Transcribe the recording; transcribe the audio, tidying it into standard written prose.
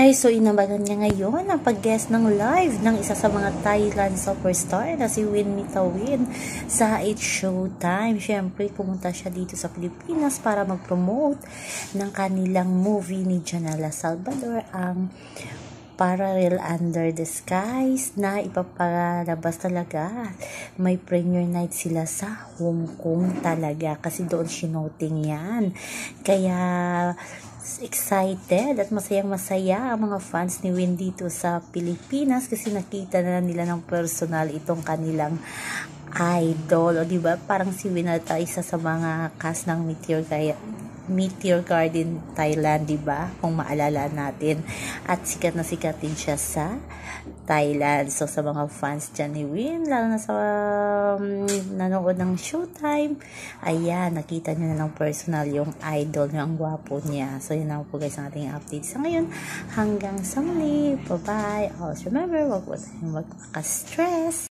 Ay, so inabagan niya ngayon ang pag-guest ng live ng isa sa mga Thailand superstar na si Win Mitawin sa It's Showtime. Siyempre, pumunta siya dito sa Pilipinas para mag-promote ng kanilang movie ni Janela Salvador, ang Parallel Under the Skies, na ipapalabas talaga. May premiere night sila sa Hong Kong talaga kasi doon shooting yan. Kaya excited at masayang-masaya ang mga fans ni Win dito sa Pilipinas kasi nakita na nila ng personal itong kanilang idol. O diba, parang si Win ata isa sa mga cast ng Meteor Garden Thailand, diba? Kung maalala natin. At sikat na sikat din siya sa Thailand. So sa mga fans dyan ni Win, lalo na sa nanood ng Showtime, ayan, nakita nyo na ng personal yung idol nyo, ang gwapo niya. So yun lang po guys ang ating update sa ngayon. Hanggang sa muli. Bye bye. Always remember, wag po tayong magpaka-stress.